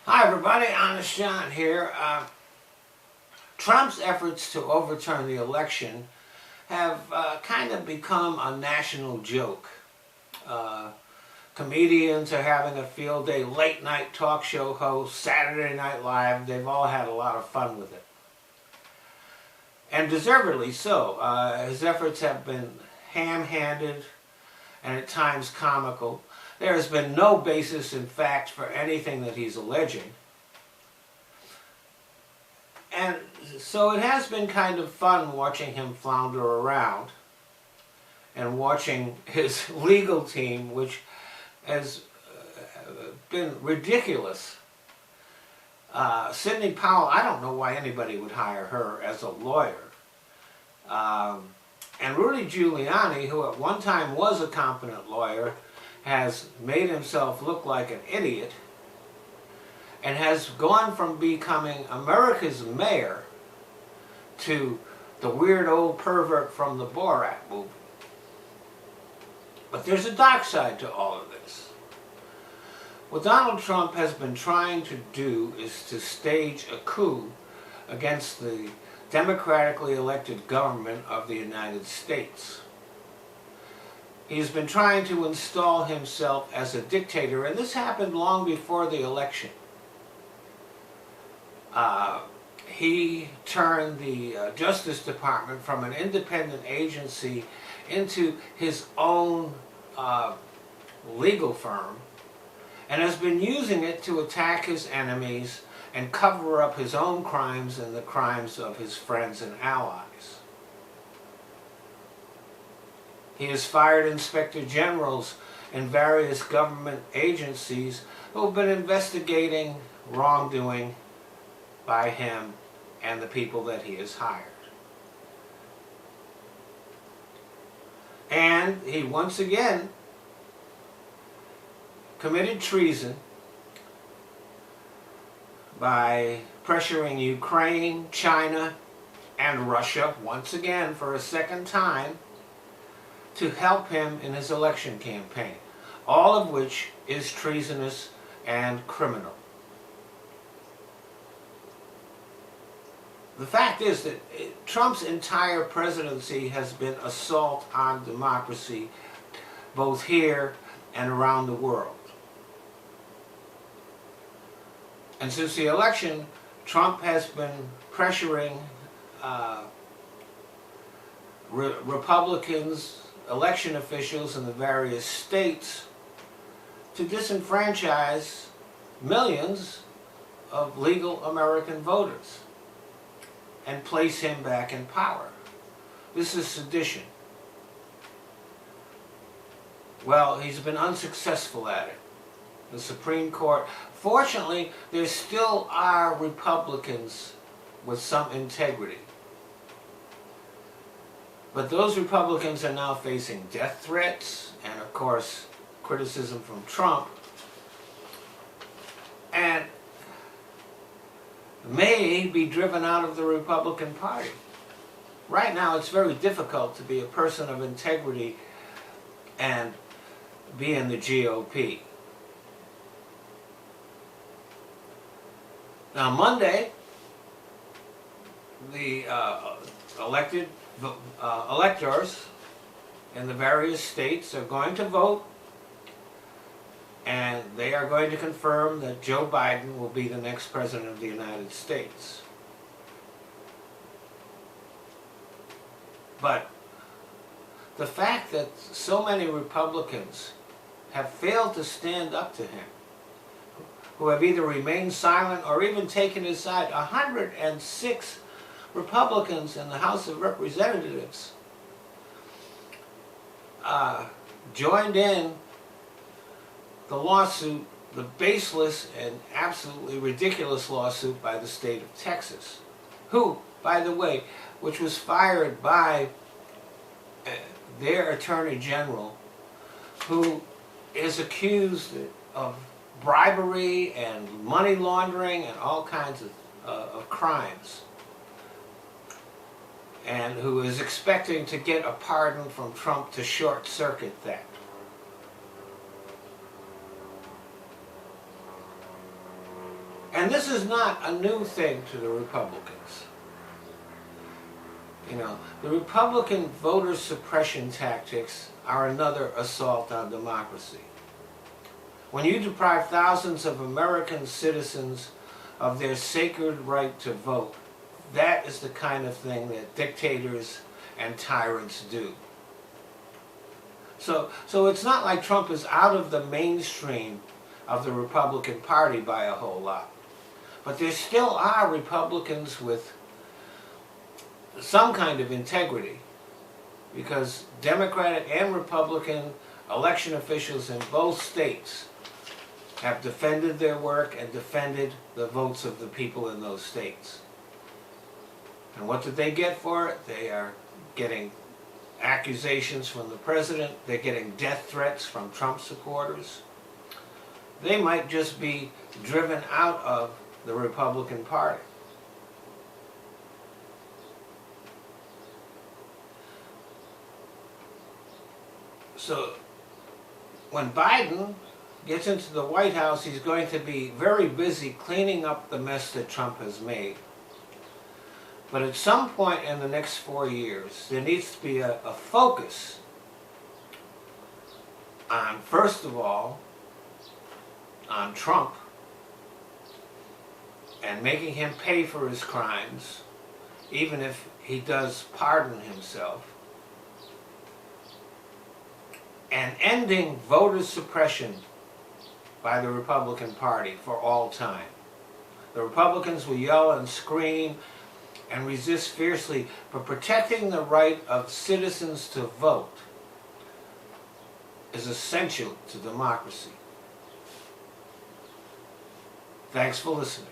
Hi everybody, Honest John here. Trump's efforts to overturn the election have kind of become a national joke. Comedians are having a field day, late night talk show hosts, Saturday Night Live, they've all had a lot of fun with it. And deservedly so. His efforts have been ham-handed and at times comical. There has been no basis in fact for anything that he's alleging. And so it has been kind of fun watching him flounder around and watching his legal team, which has been ridiculous. Sidney Powell, I don't know why anybody would hire her as a lawyer. And Rudy Giuliani, who at one time was a competent lawyer, has made himself look like an idiot and has gone from becoming America's mayor to the weird old pervert from the Borat movie. But there's a dark side to all of this. What Donald Trump has been trying to do is to stage a coup against the democratically elected government of the United States. He's been trying to install himself as a dictator, and this happened long before the election. He turned the Justice Department from an independent agency into his own legal firm, and has been using it to attack his enemies and cover up his own crimes and the crimes of his friends and allies. He has fired inspector generals in various government agencies who have been investigating wrongdoing by him and the people that he has hired. And he once again committed treason by pressuring Ukraine, China, and Russia, once again for a second time, to help him in his election campaign, all of which is treasonous and criminal. The fact is that Trump's entire presidency has been an assault on democracy, both here and around the world. And since the election, Trump has been pressuring Republicans, election officials in the various states to disenfranchise millions of legal American voters and place him back in power. This is sedition. Well, he's been unsuccessful at it. The Supreme Court, fortunately, there still are Republicans with some integrity. But those Republicans are now facing death threats and, of course, criticism from Trump, and may be driven out of the Republican Party. Right now, it's very difficult to be a person of integrity and be in the GOP. Now, Monday, the electors in the various states are going to vote, and they are going to confirm that Joe Biden will be the next president of the United States. But the fact that so many Republicans have failed to stand up to him, who have either remained silent or even taken his side, 106 Republicans in the House of Representatives joined in the lawsuit, the baseless and absolutely ridiculous lawsuit by the state of Texas, who, by the way, which was fired by their Attorney General, who is accused of bribery and money laundering and all kinds of crimes, and who is expecting to get a pardon from Trump to short-circuit that. And this is not a new thing to the Republicans. You know, the Republican voter suppression tactics are another assault on democracy. When you deprive thousands of American citizens of their sacred right to vote, that is the kind of thing that dictators and tyrants do. So it's not like Trump is out of the mainstream of the Republican Party by a whole lot. But there still are Republicans with some kind of integrity, because Democratic and Republican election officials in both states have defended their work and defended the votes of the people in those states. And what did they get for it? They are getting accusations from the president. They're getting death threats from Trump supporters. They might just be driven out of the Republican Party. So when Biden gets into the White House, he's going to be very busy cleaning up the mess that Trump has made. But at some point in the next 4 years, there needs to be a focus on, first of all, on Trump and making him pay for his crimes, even if he does pardon himself, and ending voter suppression by the Republican Party for all time. The Republicans will yell and scream and resist fiercely, but protecting the right of citizens to vote is essential to democracy. Thanks for listening.